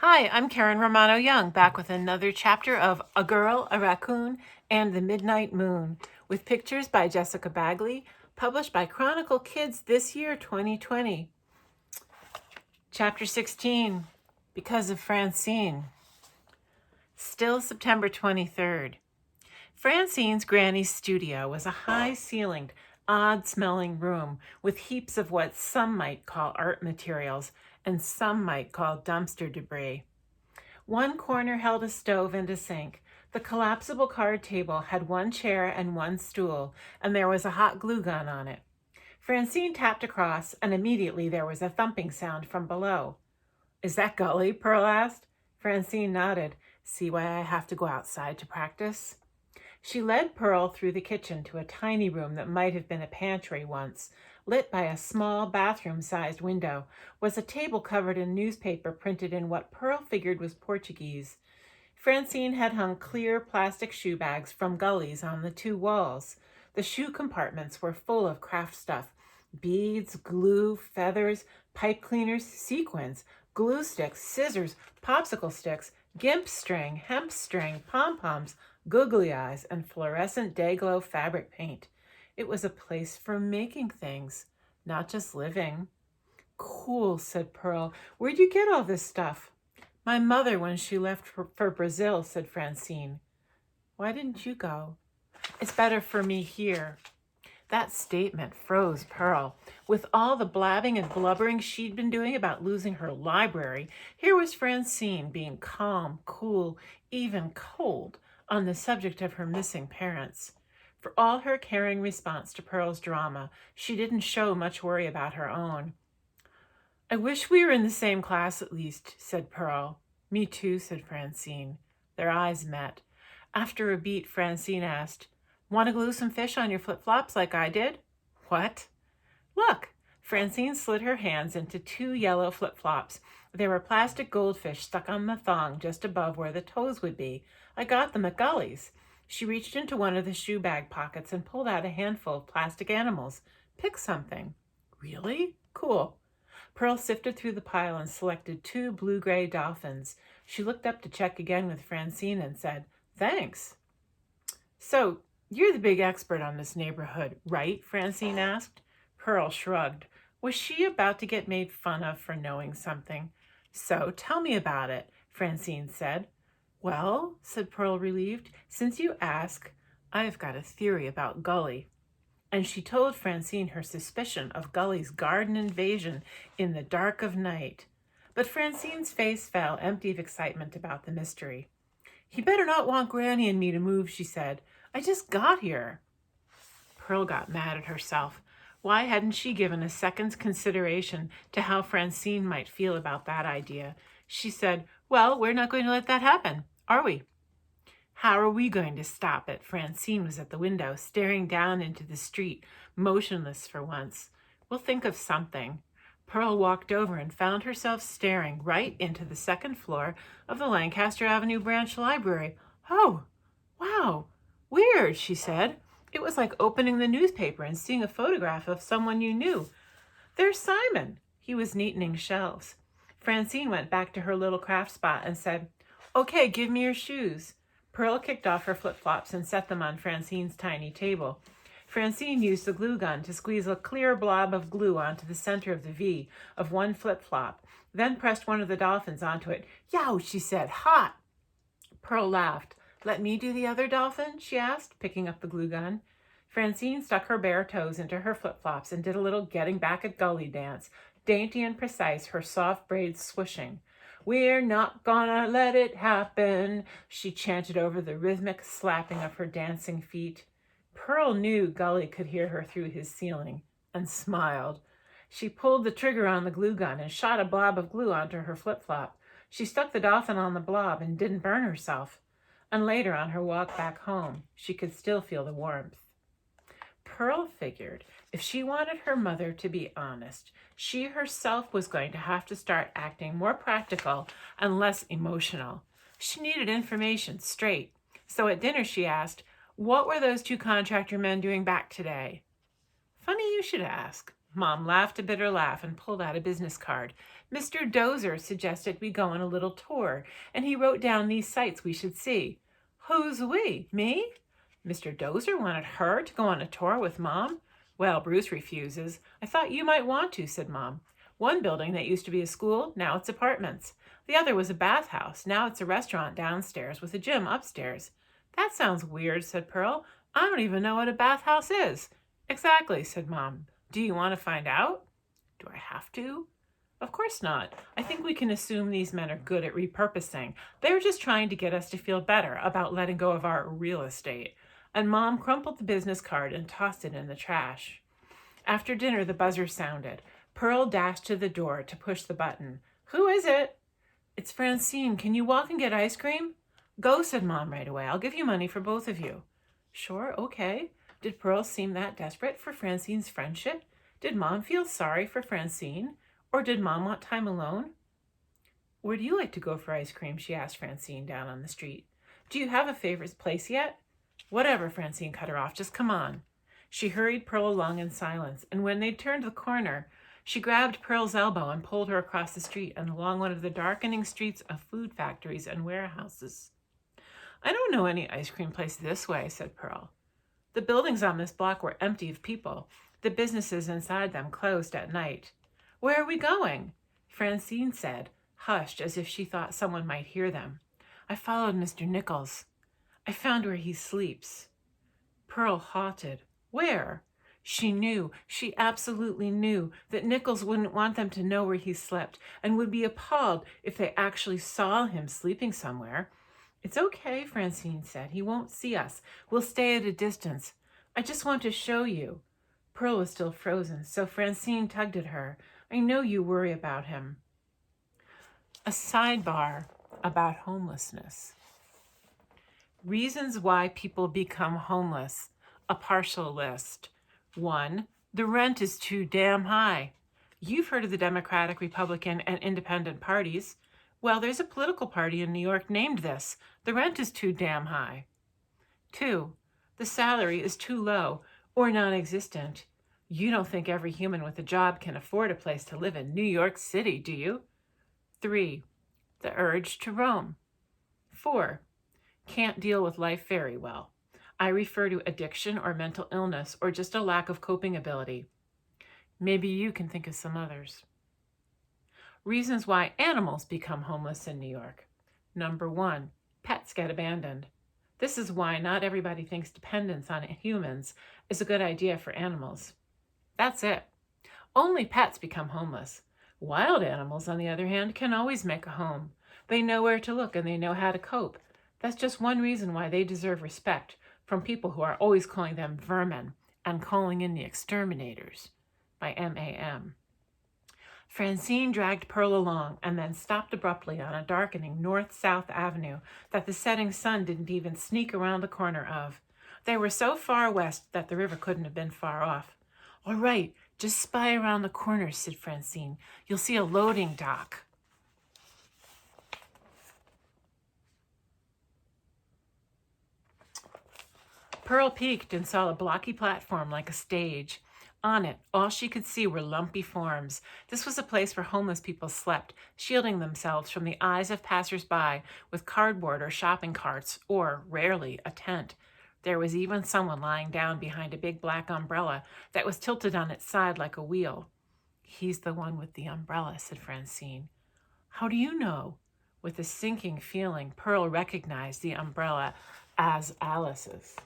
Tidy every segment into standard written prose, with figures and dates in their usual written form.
Hi, I'm Karen Romano Young, back with another chapter of A Girl, a Raccoon, and the Midnight Moon, with pictures by Jessica Bagley, published by Chronicle Kids this year, 2020. Chapter 16, Because of Francine. Still September 23rd. Francine's granny's studio was a high-ceilinged, odd-smelling room with heaps of what some might call art materials and some might call dumpster debris. One corner held a stove and a sink. The collapsible card table had one chair and one stool, and there was a hot glue gun on it. Francine tapped across, and immediately there was a thumping sound from below. "Is that Gully?" Pearl asked. Francine nodded. "See why I have to go outside to practice?" She led Pearl through the kitchen to a tiny room that might have been a pantry once. Lit by a small bathroom-sized window was a table covered in newspaper printed in what Pearl figured was Portuguese. Francine had hung clear plastic shoe bags from Gully's on the two walls. The shoe compartments were full of craft stuff: beads, glue, feathers, pipe cleaners, sequins, glue sticks, scissors, popsicle sticks, gimp string, hemp string, pom-poms, googly eyes, and fluorescent day-glow fabric paint. It was a place for making things, not just living. "Cool," said Pearl. "Where'd you get all this stuff?" "My mother when she left for Brazil," said Francine. "Why didn't you go?" "It's better for me here." That statement froze Pearl. With all the blabbing and blubbering she'd been doing about losing her library, here was Francine being calm, cool, even cold on the subject of her missing parents. For all her caring response to Pearl's drama, she didn't show much worry about her own. "I wish we were in the same class at least," said Pearl. "Me too," said Francine. Their eyes met. After a beat, Francine asked, "Want to glue some fish on your flip-flops like I did?" "What?" "Look." Francine slid her hands into two yellow flip-flops. There were plastic goldfish stuck on the thong just above where the toes would be. "I got them at Gully's." She reached into one of the shoe bag pockets and pulled out a handful of plastic animals. "Pick something." "Really? Cool." Pearl sifted through the pile and selected two blue-gray dolphins. She looked up to check again with Francine and said, "Thanks." "So, you're the big expert on this neighborhood, right?" Francine asked. Pearl shrugged. Was she about to get made fun of for knowing something? "So, tell me about it," Francine said. "Well," said Pearl, relieved, "since you ask, I've got a theory about Gully." And she told Francine her suspicion of Gully's garden invasion in the dark of night. But Francine's face fell empty of excitement about the mystery. "He better not want Granny and me to move," she said. "I just got here." Pearl got mad at herself. Why hadn't she given a second's consideration to how Francine might feel about that idea? She said, "Well, we're not going to let that happen, are we?" "How are we going to stop it?" Francine was at the window, staring down into the street, motionless for once. "We'll think of something." Pearl walked over and found herself staring right into the second floor of the Lancaster Avenue Branch Library. "Oh, wow, weird," she said. It was like opening the newspaper and seeing a photograph of someone you knew. "There's Simon." He was neatening shelves. Francine went back to her little craft spot and said, "Okay, give me your shoes." Pearl kicked off her flip-flops and set them on Francine's tiny table. Francine used the glue gun to squeeze a clear blob of glue onto the center of the V of one flip-flop, then pressed one of the dolphins onto it. "Yow," she said, "hot." Pearl laughed. "Let me do the other dolphin?" she asked, picking up the glue gun. Francine stuck her bare toes into her flip-flops and did a little getting back at Gully dance, dainty and precise, her soft braids swishing. "We're not gonna let it happen," she chanted over the rhythmic slapping of her dancing feet. Pearl knew Gully could hear her through his ceiling, and smiled. She pulled the trigger on the glue gun and shot a blob of glue onto her flip-flop. She stuck the dolphin on the blob and didn't burn herself. And later, on her walk back home, she could still feel the warmth. Pearl figured if she wanted her mother to be honest, she herself was going to have to start acting more practical and less emotional. She needed information straight. So at dinner she asked, "What were those two contractor men doing back today?" "Funny you should ask." Mom laughed a bitter laugh and pulled out a business card. Mr. Dozer suggested we go on a little tour, and he wrote down these sights we should see. Who's we? Me? Mr. Dozer wanted her to go on a tour with Mom? Well, Bruce refuses. I thought you might want to, said Mom. One building that used to be a school, now it's apartments. The other was a bathhouse. Now it's a restaurant downstairs with a gym upstairs. That sounds weird, said Pearl. I don't even know what a bathhouse is. Exactly, said Mom. Do you want to find out? Do I have to? Of course not. I think we can assume these men are good at repurposing. They're just trying to get us to feel better about letting go of our real estate. And Mom crumpled the business card and tossed it in the trash. After dinner, the buzzer sounded. Pearl dashed to the door to push the button. Who is it? It's Francine. Can you walk and get ice cream? Go, said Mom right away. I'll give you money for both of you. Sure, okay. Did Pearl seem that desperate for Francine's friendship? Did Mom feel sorry for Francine? Or did Mom want time alone? Where do you like to go for ice cream? She asked Francine down on the street. Do you have a favorite place yet? Whatever, Francine cut her off. Just come on. She hurried Pearl along in silence, and when they turned the corner, she grabbed Pearl's elbow and pulled her across the street and along one of the darkening streets of food factories and warehouses. I don't know any ice cream place this way, said Pearl. The buildings on this block were empty of people. The businesses inside them closed at night. Where are we going? Francine said, hushed as if she thought someone might hear them. I followed Mr. Nichols. I found where he sleeps. Pearl halted. Where? She absolutely knew that Nichols wouldn't want them to know where he slept and would be appalled if they actually saw him sleeping somewhere. It's okay, Francine said. He won't see us. We'll stay at a distance. I just want to show you. Pearl was still frozen, so Francine tugged at her. I know you worry about him. A sidebar about homelessness. Reasons why people become homeless. A partial list. 1. The rent is too damn high. You've heard of the Democratic, Republican, and Independent parties. Well, there's a political party in New York named this. The rent is too damn high. 2. The salary is too low or non-existent. You don't think every human with a job can afford a place to live in New York City, do you? 3. The urge to roam. 4. Can't deal with life very well. I refer to addiction or mental illness or just a lack of coping ability. Maybe you can think of some others. Reasons why animals become homeless in New York. Number 1, pets get abandoned. This is why not everybody thinks dependence on humans is a good idea for animals. That's it. Only pets become homeless. Wild animals, on the other hand, can always make a home. They know where to look and they know how to cope. That's just one reason why they deserve respect from people who are always calling them vermin and calling in the exterminators. By M.A.M. Francine dragged Pearl along and then stopped abruptly on a darkening north-south avenue that the setting sun didn't even sneak around the corner of. They were so far west that the river couldn't have been far off. All right, just spy around the corner, said Francine. You'll see a loading dock. Pearl peeked and saw a blocky platform like a stage. On it, all she could see were lumpy forms. This was a place where homeless people slept, shielding themselves from the eyes of passers-by with cardboard or shopping carts, or, rarely, a tent. There was even someone lying down behind a big black umbrella that was tilted on its side like a wheel. He's the one with the umbrella, said Francine. How do you know? With a sinking feeling, Pearl recognized the umbrella as Alice's.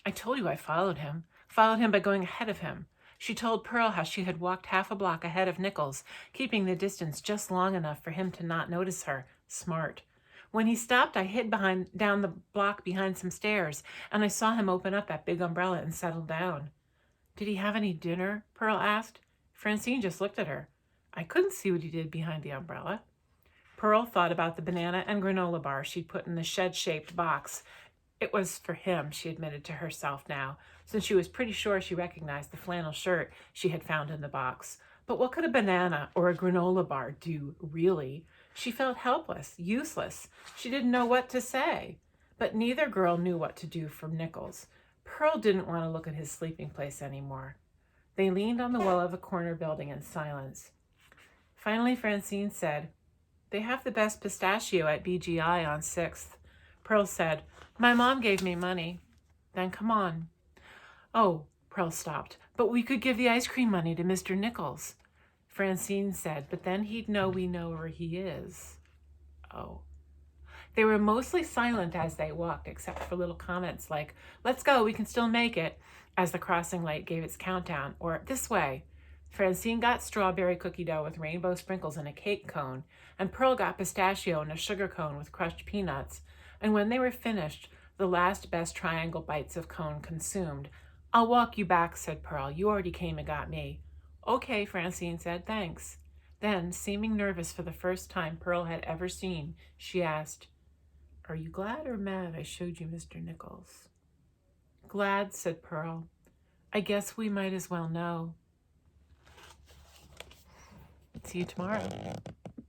I told you I followed him by going ahead of him. She told Pearl how she had walked half a block ahead of Nichols, keeping the distance just long enough for him to not notice her. Smart. When he stopped, I hid down the block behind some stairs, and I saw him open up that big umbrella and settle down. Did he have any dinner? Pearl asked. Francine just looked at her. I couldn't see what he did behind the umbrella. Pearl thought about the banana and granola bar she'd put in the shed-shaped box. It was for him, she admitted to herself now, since she was pretty sure she recognized the flannel shirt she had found in the box. But what could a banana or a granola bar do, really? She felt helpless, useless. She didn't know what to say. But neither girl knew what to do for Nichols. Pearl didn't want to look at his sleeping place anymore. They leaned on the wall of a corner building in silence. Finally, Francine said, "They have the best pistachio at BGI on 6th. Pearl said, "My mom gave me money." "Then come on." "Oh," Pearl stopped, "but we could give the ice cream money to Mr. Nichols." Francine said, "But then he'd know we know where he is." Oh. They were mostly silent as they walked, except for little comments like, "Let's go, we can still make it," as the crossing light gave its countdown, or "This way." Francine got strawberry cookie dough with rainbow sprinkles and a cake cone, and Pearl got pistachio and a sugar cone with crushed peanuts. And when they were finished, the last best triangle bites of cone consumed. "I'll walk you back," said Pearl. "You already came and got me." "Okay," Francine said, "thanks." Then, seeming nervous for the first time Pearl had ever seen, she asked, "Are you glad or mad I showed you Mr. Nichols?" "Glad," said Pearl. "I guess we might as well know." See you tomorrow.